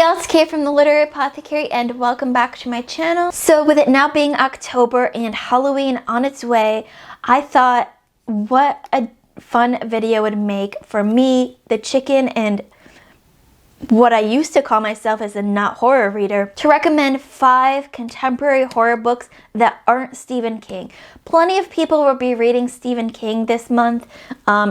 y'all, it's Kay from the Literary Apothecary and welcome back to my channel. So with it now being October and Halloween on its way, I thought what a fun video would make for me, the chicken, and what I used to call myself as a not horror reader, to recommend 5 contemporary horror books that aren't Stephen King. Plenty of people will be reading Stephen King this month.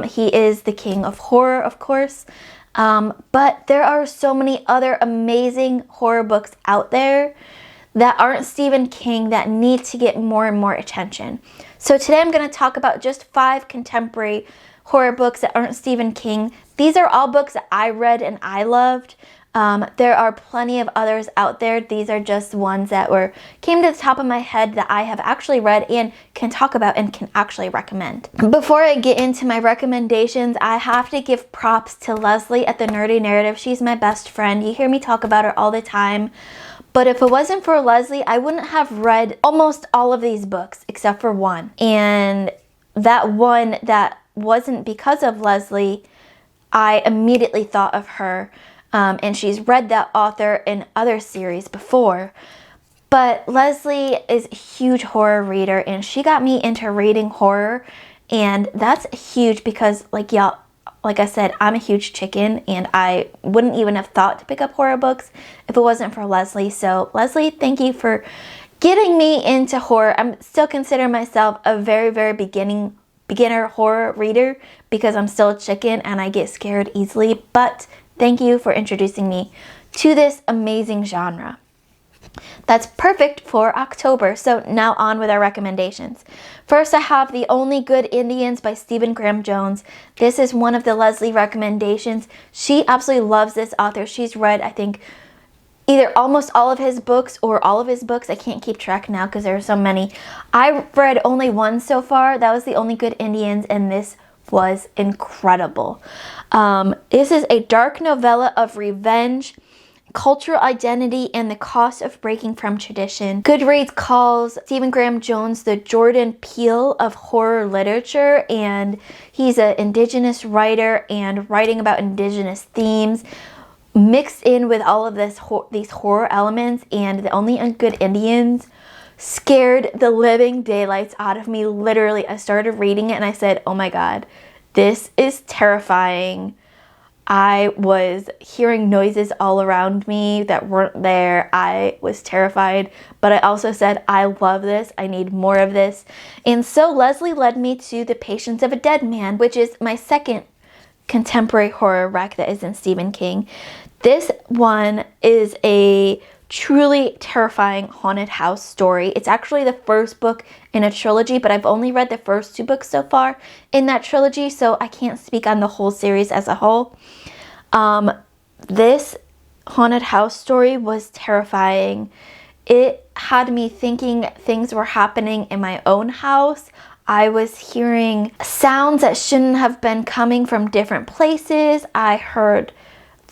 He is the king of horror, of course. But there are so many other amazing horror books out there that aren't Stephen King that need to get more and more attention. So today I'm going to talk about just 5 contemporary horror books that aren't Stephen King. These are all books that I read and I loved. There are plenty of others out there. These are just ones that came to the top of my head that I have actually read and can talk about and can actually recommend. Before I get into my recommendations, I have to give props to Leslie at the Nerdy Narrative. She's my best friend. You hear me talk about her all the time. But if it wasn't for Leslie, I wouldn't have read almost all of these books except for one. And that one that wasn't because of Leslie, I immediately thought of her. And she's read that author in other series before. But Leslie is a huge horror reader and she got me into reading horror. And that's huge because like I said, I'm a huge chicken and I wouldn't even have thought to pick up horror books if it wasn't for Leslie. So Leslie, thank you for getting me into horror. I still consider myself a very, very beginner horror reader because I'm still a chicken and I get scared easily. But thank you for introducing me to this amazing genre. That's perfect for October. So now on with our recommendations. First, I have The Only Good Indians by Stephen Graham Jones. This is one of the Leslie recommendations. She absolutely loves this author. She's read, I think, either almost all of his books or all of his books. I can't keep track now because there are so many. I've read only one so far. That was The Only Good Indians, and this was incredible. This is a dark novella of revenge, cultural identity, and the cost of breaking from tradition. Goodreads calls Stephen Graham Jones the Jordan Peele of horror literature, and he's an indigenous writer and writing about indigenous themes mixed in with all of these horror elements. And The Only Good Indians scared the living daylights out of me. Literally, I started reading it and I said, oh my god, this is terrifying. I was hearing noises all around me that weren't there. I was terrified, but I also said, I love this. I need more of this. And so Leslie led me to The Patience of a Dead Man, which is my second contemporary horror rec that isn't Stephen King. This one is a truly terrifying haunted house story. It's actually the first book in a trilogy, but I've only read the first 2 books so far in that trilogy, so I can't speak on the whole series as a whole. This haunted house story was terrifying. It had me thinking things were happening in my own house. I was hearing sounds that shouldn't have been coming from different places.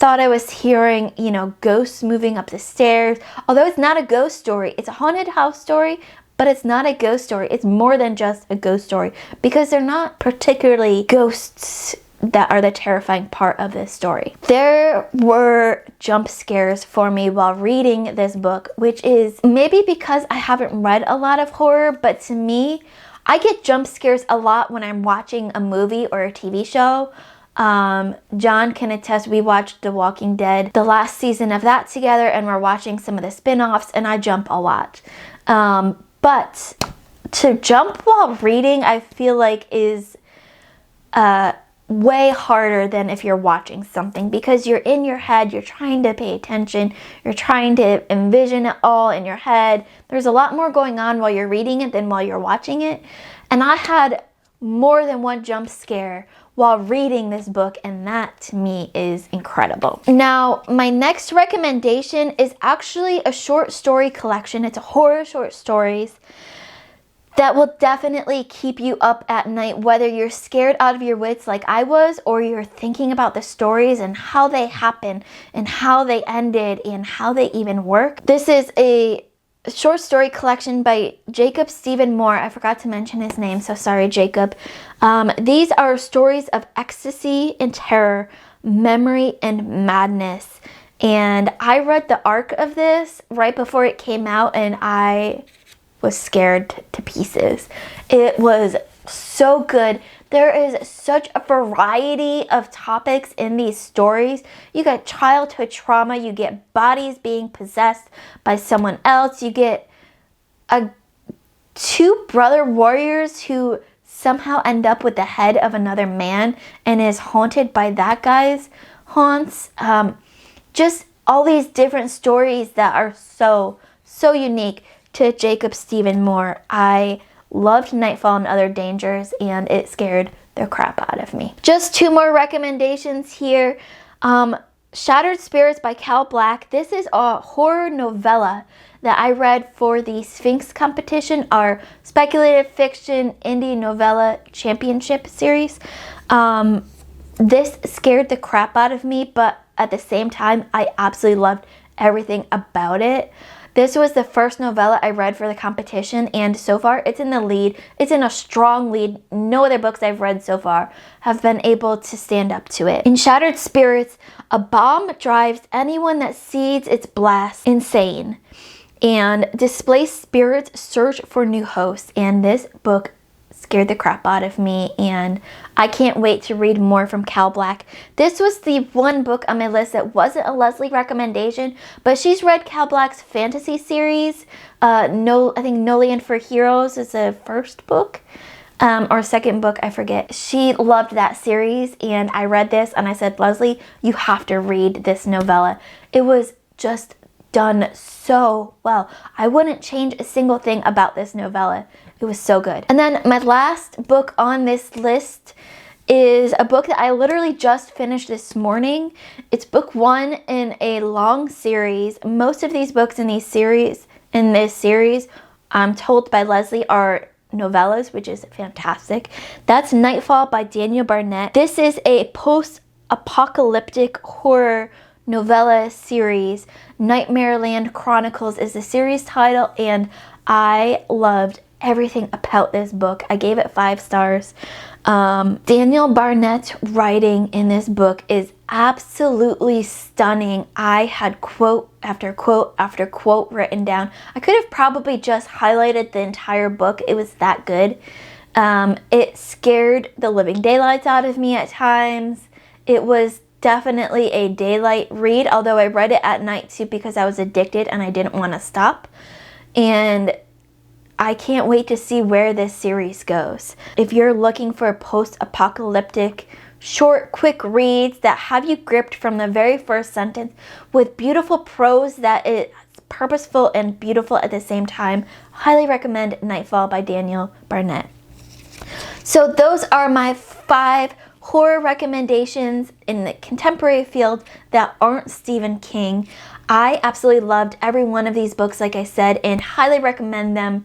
Thought I was hearing, ghosts moving up the stairs. Although it's not a ghost story, it's a haunted house story, but it's not a ghost story. It's more than just a ghost story because they're not particularly ghosts that are the terrifying part of this story. There were jump scares for me while reading this book, which is maybe because I haven't read a lot of horror, but to me, I get jump scares a lot when I'm watching a movie or a TV show. John can attest, we watched The Walking Dead, the last season of that together, and we're watching some of the spin-offs, and I jump a lot. But to jump while reading, I feel like is way harder than if you're watching something, because you're in your head, you're trying to pay attention, you're trying to envision it all in your head. There's a lot more going on while you're reading it than while you're watching it. And I had more than one jump scare while reading this book, and that to me is incredible. Now, my next recommendation is actually a short story collection. It's a horror short stories that will definitely keep you up at night, whether you're scared out of your wits like I was, or you're thinking about the stories and how they happen and how they ended and how they even work. This is a short story collection by Jacob Stephen Moore. I forgot to mention his name, so sorry, Jacob. These are stories of ecstasy and terror, memory and madness. And I read the arc of this right before it came out, and I was scared to pieces. It was so good. There is such a variety of topics in these stories. You get childhood trauma, you get bodies being possessed by someone else, you get two brother warriors who somehow end up with the head of another man and is haunted by that guy's haunts. Just all these different stories that are so unique to Jacob Stephen Moore. I loved Nightfall and Other Dangers, and it scared the crap out of me. Just two more recommendations here. Shattered Spirits by Cal Black. This is a horror novella that I read for the Sphinx competition, our speculative fiction indie novella championship series. This scared the crap out of me, but at the same time, I absolutely loved everything about it. This was the first novella I read for the competition, and so far it's in the lead. It's in a strong lead. No other books I've read so far have been able to stand up to it. In Shattered Spirits, a bomb drives anyone that seeds its blast insane, and displaced spirits search for new hosts. And this book scared the crap out of me, and I can't wait to read more from Cal Black. This was the one book on my list that wasn't a Leslie recommendation, but she's read Cal Black's fantasy series. I think No Land for Heroes is the first book, or second book, I forget. She loved that series, and I read this, and I said, Leslie, you have to read this novella. It was just done so well. I wouldn't change a single thing about this novella. It was so good. And then my last book on this list is a book that I literally just finished this morning. It's book one in a long series. Most of these books in this series, I'm told by Leslie, are novellas, which is fantastic. That's Nightfall by Daniel Barnett. This is a post-apocalyptic horror novella series. Nightmareland Chronicles is the series title, and I loved everything about this book. I gave it 5 stars. Daniel Barnett's writing in this book is absolutely stunning. I had quote after quote after quote written down. I could have probably just highlighted the entire book. It was that good. It scared the living daylights out of me at times. It was definitely a daylight read, although I read it at night too because I was addicted and I didn't want to stop. And I can't wait to see where this series goes. If you're looking for post-apocalyptic, short, quick reads that have you gripped from the very first sentence with beautiful prose that is purposeful and beautiful at the same time, highly recommend Nightfall by Daniel Barnett. So those are my 5 horror recommendations in the contemporary field that aren't Stephen King. I absolutely loved every one of these books, like I said, and highly recommend them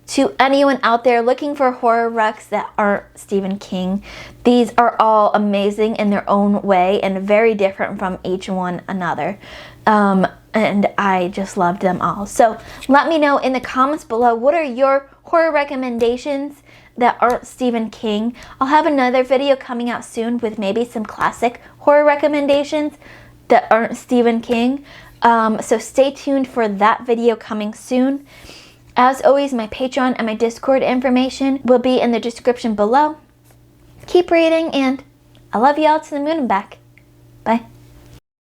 to anyone out there looking for horror recs that aren't Stephen King. These are all amazing in their own way and very different from each one another. And I just loved them all. So let me know in the comments below, what are your horror recommendations that aren't Stephen King? I'll have another video coming out soon with maybe some classic horror recommendations that aren't Stephen King. So stay tuned for that video coming soon. As always, my Patreon and my Discord information will be in the description below. Keep reading, and I love you all to the moon and back. Bye.